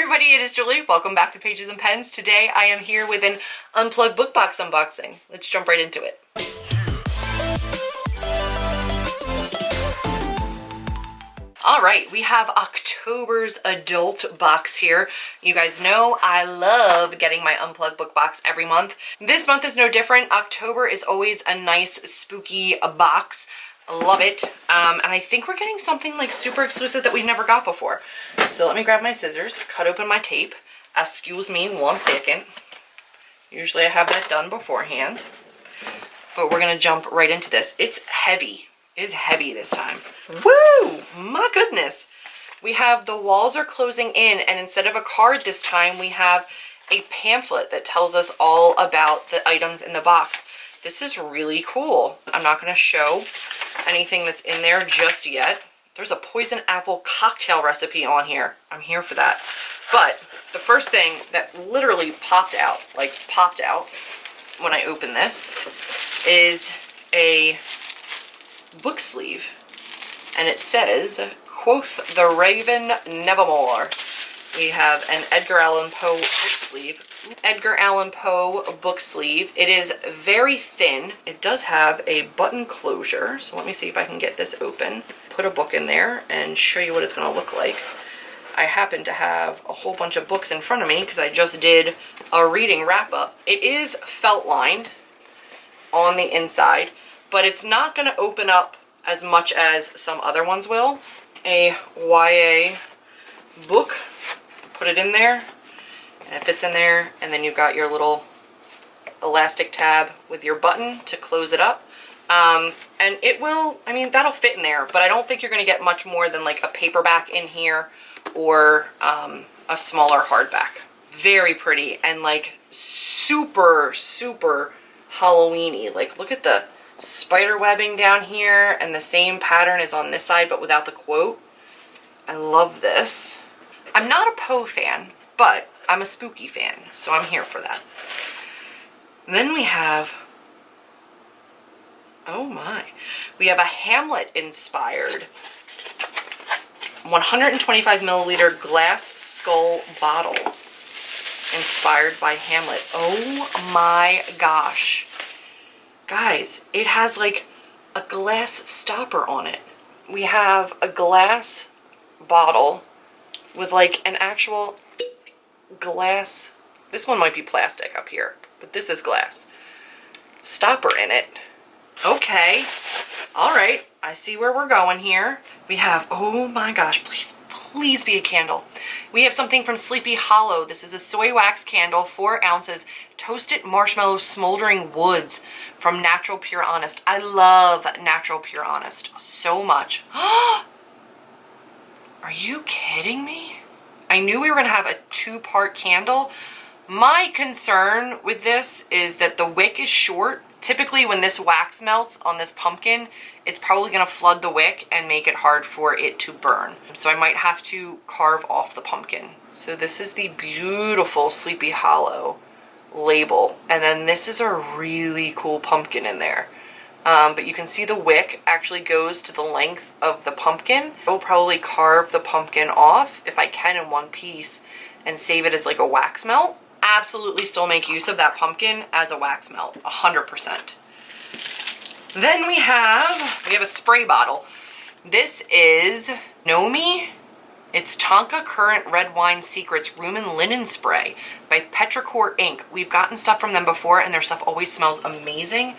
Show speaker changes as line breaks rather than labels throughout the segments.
everybody, it is Julie. Welcome back to Pages and Pens. Today I am here with an Unplugged book box unboxing. Let's jump right into it. Alright, we have October's adult box here. You guys know I love getting my Unplugged book box every month. This month is no different. October is always a nice spooky box. Love it. And I think we're getting something like super exclusive that we've never got before. So let me grab my scissors, cut open my tape. Excuse me 1 second. Usually I have that done beforehand. But we're going to jump right into this. It's heavy. It is heavy this time. Woo! My goodness. We have the walls are closing in, and instead of a card this time, we have a pamphlet that tells us all about the items in the box. This is really cool. I'm not going to show anything that's in there just yet. There's a poison apple cocktail recipe on here. I'm here for that. But the first thing that literally popped out when I opened this is a book sleeve. And it says, "Quoth the Raven Nevermore." We have an Edgar Allan Poe book sleeve. Edgar Allan Poe book sleeve. It is very thin. It does have a button closure. So let me see if I can get this open. Put a book in there and show you what it's going to look like. I happen to have a whole bunch of books in front of me because I just did a reading wrap up. It is felt lined on the inside, but it's not going to open up as much as some other ones will. A YA book. Put it in there, and it fits in there, and then you've got your little elastic tab with your button to close it up. And it will, I mean, that'll fit in there, but I don't think you're going to get much more than like a paperback in here or a smaller hardback. Very pretty and like super, super Halloween-y. Like, look at the spider webbing down here, and the same pattern is on this side, but without the quote. I love this. I'm not a Poe fan, but I'm a spooky fan, so I'm here for that. Then we have, oh my, we have a Hamlet inspired 125 milliliter glass skull bottle inspired by Hamlet. Oh my gosh. Guys, it has like a glass stopper on it. We have a glass bottle with like an actual glass, this one might be plastic up here, but this is glass, stopper in it. Okay, all right, I see where we're going here. We have, oh my gosh, please be a candle. We have something from Sleepy Hollow. This is a soy wax candle, 4 ounces, toasted marshmallow smoldering woods from Natural Pure Honest. I love Natural Pure Honest so much. Are you kidding me? I knew we were going to have a 2-part candle. My concern with this is that the wick is short. Typically when this wax melts on this pumpkin, it's probably going to flood the wick and make it hard for it to burn. So I might have to carve off the pumpkin. So this is the beautiful Sleepy Hollow label. And then this is a really cool pumpkin in there. But you can see the wick actually goes to the length of the pumpkin. I will probably carve the pumpkin off if I can in one piece and save it as like a wax melt. Absolutely still make use of that pumpkin as a wax melt, 100%. Then we have a spray bottle. This is Nomi. It's Tonka Current Red Wine Secrets Room and Linen Spray by Petrichor Inc. We've gotten stuff from them before, and their stuff always smells amazing.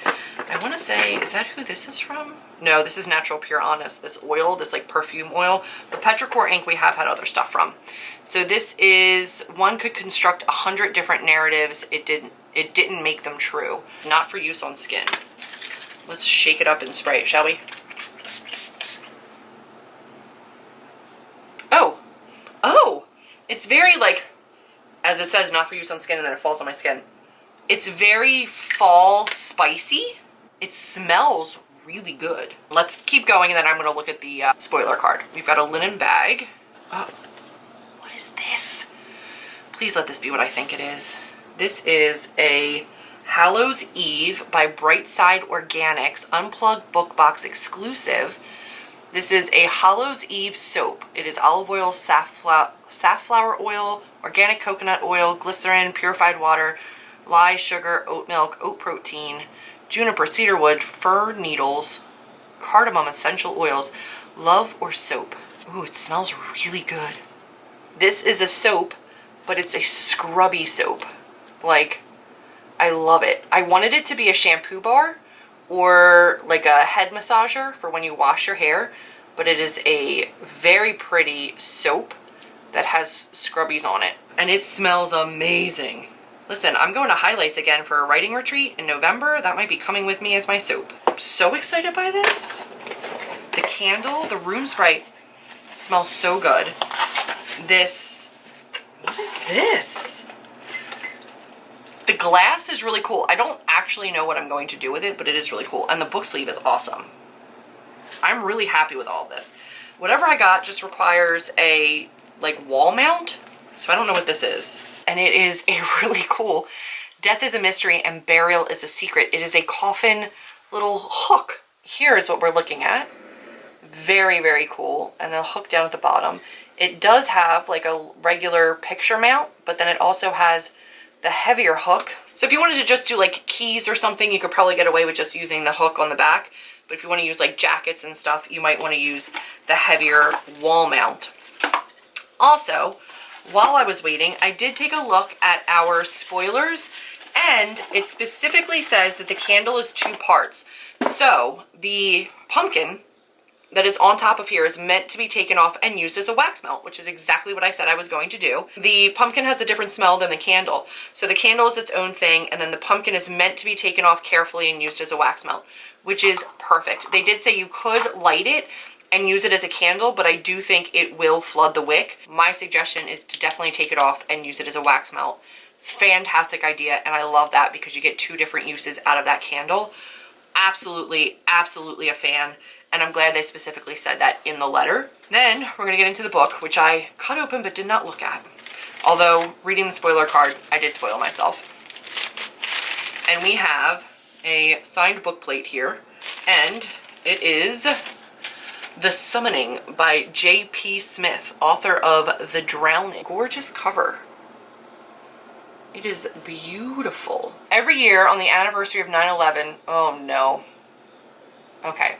I want to say, is that who this is from? No, this is Natural Pure Honest, this oil, this like perfume oil. But Petrichor Inc. we have had other stuff from. So this is, one could construct 100 different narratives. It didn't make them true. Not for use on skin. Let's shake it up and spray it, shall we? Oh, it's very like, as it says, not for use on skin, and then it falls on my skin. It's very fall spicy. It smells really good. Let's keep going, and then I'm going to look at the spoiler card. We've got a linen bag. Oh, what is this? Please let this be what I think it is. This is a Hallows Eve by Brightside Organics Unplugged book box exclusive. This is a Hallows Eve Soap. It is olive oil, safflower oil, organic coconut oil, glycerin, purified water, lye, sugar, oat milk, oat protein, juniper, cedarwood, fir needles, cardamom, essential oils, love or soap. Ooh, it smells really good. This is a soap, but it's a scrubby soap. Like, I love it. I wanted it to be a shampoo bar or like a head massager for when you wash your hair, but it is a very pretty soap that has scrubbies on it, and it smells amazing. Listen, I'm going to Highlights again for a writing retreat in November. That might be coming with me as my soap. I'm so excited by this. The candle, the room sprite, smells so good. This, what is this? The glass is really cool. I don't actually know what I'm going to do with it, but it is really cool. And the book sleeve is awesome. I'm really happy with all of this. Whatever I got just requires a like wall mount. So I don't know what this is. And it is a really cool Death is a Mystery and Burial is a Secret. It is a coffin little hook. Here is what we're looking at. Very, very cool. And the hook down at the bottom. It does have like a regular picture mount, but then it also has the heavier hook. So if you wanted to just do like keys or something, you could probably get away with just using the hook on the back. But if you want to use like jackets and stuff, you might want to use the heavier wall mount. Also, while I was waiting, I did take a look at our spoilers, and it specifically says that the candle is 2 parts. So the pumpkin that is on top of here is meant to be taken off and used as a wax melt, which is exactly what I said I was going to do. The pumpkin has a different smell than the candle. So the candle is its own thing, and then the pumpkin is meant to be taken off carefully and used as a wax melt, which is perfect. They did say you could light it and use it as a candle, but I do think it will flood the wick. My suggestion is to definitely take it off and use it as a wax melt. Fantastic idea, and I love that because you get 2 different uses out of that candle. Absolutely, absolutely a fan, and I'm glad they specifically said that in the letter. Then we're gonna get into the book, which I cut open but did not look at. Although, reading the spoiler card, I did spoil myself. And we have a signed book plate here, and it is The Summoning by J.P. Smith, author of The Drowning. Gorgeous cover. It is beautiful. Every year on the anniversary of 9/11, oh no. Okay.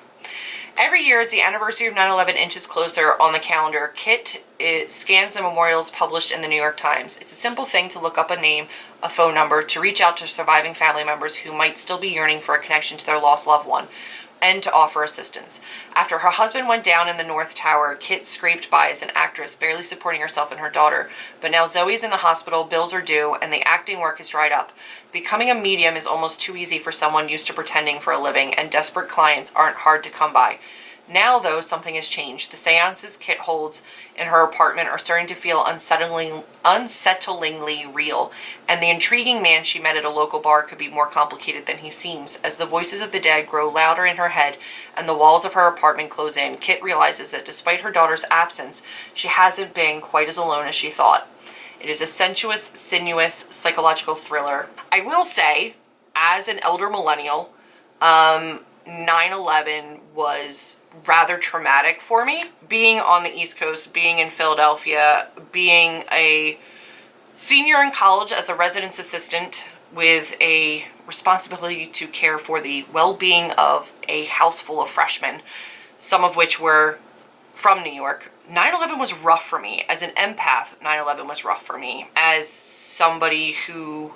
Every year as the anniversary of 9/11 inches closer on the calendar, Kit scans the memorials published in the New York Times. It's a simple thing to look up a name, a phone number, to reach out to surviving family members who might still be yearning for a connection to their lost loved one, and to offer assistance. After her husband went down in the North Tower, Kit scraped by as an actress, barely supporting herself and her daughter. But now Zoe's in the hospital, bills are due, and the acting work has dried up. Becoming a medium is almost too easy for someone used to pretending for a living, and desperate clients aren't hard to come by. Now, though, something has changed. The seances Kit holds in her apartment are starting to feel unsettlingly real, and the intriguing man she met at a local bar could be more complicated than he seems. As the voices of the dead grow louder in her head and the walls of her apartment close in, Kit realizes that despite her daughter's absence, she hasn't been quite as alone as she thought. It is a sensuous, sinuous, psychological thriller. I will say, as an elder millennial, 9/11 was rather traumatic for me. Being on the East Coast, being in Philadelphia, being a senior in college as a residence assistant with a responsibility to care for the well-being of a house full of freshmen, some of which were from New York. 9/11 was rough for me. As an empath, 9/11 was rough for me. As somebody who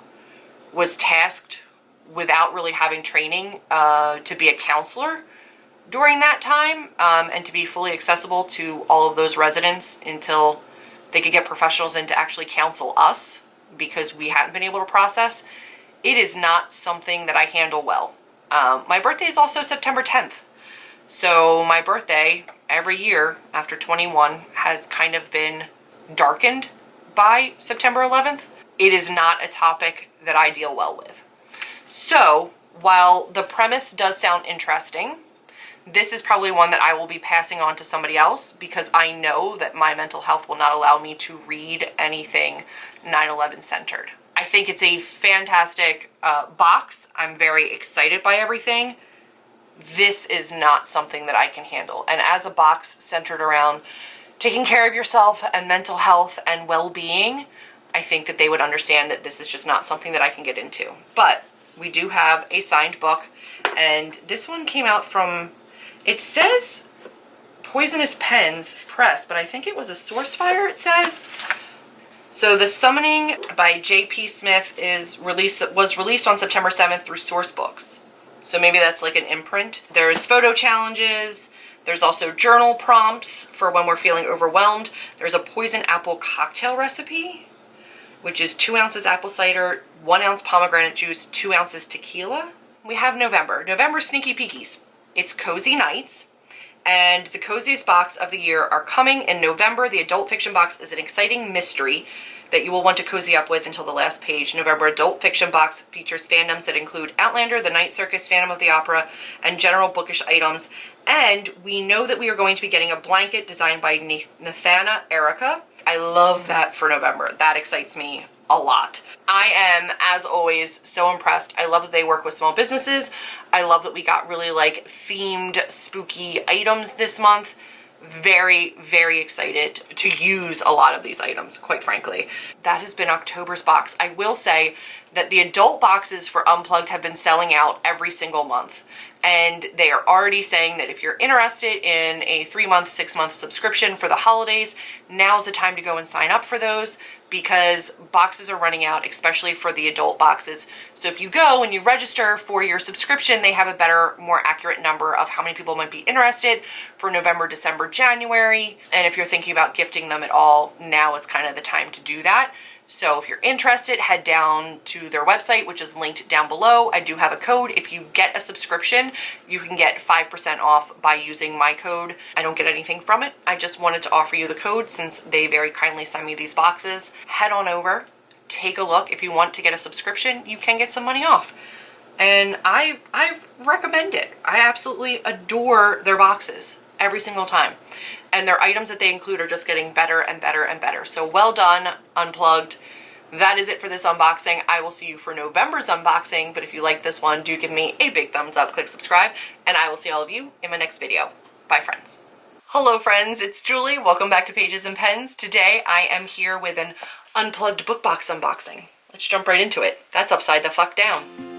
was tasked without really having training to be a counselor during that time, and to be fully accessible to all of those residents until they could get professionals in to actually counsel us because we hadn't been able to process. It is not something that I handle well. My birthday is also September 10th. So my birthday every year after 21 has kind of been darkened by September 11th. It is not a topic that I deal well with. So while the premise does sound interesting, this is probably one that I will be passing on to somebody else because I know that my mental health will not allow me to read anything 9/11 centered. I think it's a fantastic box. I'm very excited by everything. this is not something that I can handle. And as a box centered around taking care of yourself and mental health and well-being, I think that they would understand that this is just not something that I can get into. But we do have a signed book, and this one came out from, it says Poisonous Pens Press, but I think it was a Source Fire, it says. So The Summoning by J.P. Smith was released on September 7th through Source Books. So maybe that's like an imprint. There's photo challenges. There's also journal prompts for when we're feeling overwhelmed. There's a poison apple cocktail recipe, which is 2 ounces apple cider, 1 ounce pomegranate juice, 2 ounces tequila. We have November. November Sneaky Peekies. It's Cozy Nights. And the coziest box of the year are coming in November. The adult fiction box is an exciting mystery that you will want to cozy up with until the last page. November adult fiction box features fandoms that include Outlander, The Night Circus, Phantom of the Opera, and general bookish items. And we know that we are going to be getting a blanket designed by Nathana Erica. I love that for November. That excites me a lot. I am, as always, so impressed. I love that they work with small businesses. I love that we got really like themed spooky items this month. Very, very excited to use a lot of these items, quite frankly. That has been October's box. I will say that the adult boxes for Unplugged have been selling out every single month. And they are already saying that if you're interested in a 3-month, 6-month subscription for the holidays, now's the time to go and sign up for those, because boxes are running out, especially for the adult boxes. So if you go and you register for your subscription, they have a better, more accurate number of how many people might be interested for November, December, January. And if you're thinking about gifting them at all, now is kind of the time to do that. So if you're interested, head down to their website, which is linked down below. I do have a code. If you get a subscription, you can get 5% off by using my code. I don't get anything from it. I just wanted to offer you the code since they very kindly send me these boxes. Head on over, take a look. If you want to get a subscription, you can get some money off. And I recommend it. I absolutely adore their boxes every single time. And their items that they include are just getting better and better and better. So well done, Unplugged. That is it for this unboxing. I will see you for November's unboxing, but if you like this one, do give me a big thumbs up, click subscribe, and I will see all of you in my next video. Bye, friends. Hello, friends. It's Julie. Welcome back to Pages and Pens. Today, I am here with an Unplugged book box unboxing. Let's jump right into it. That's upside the fuck down.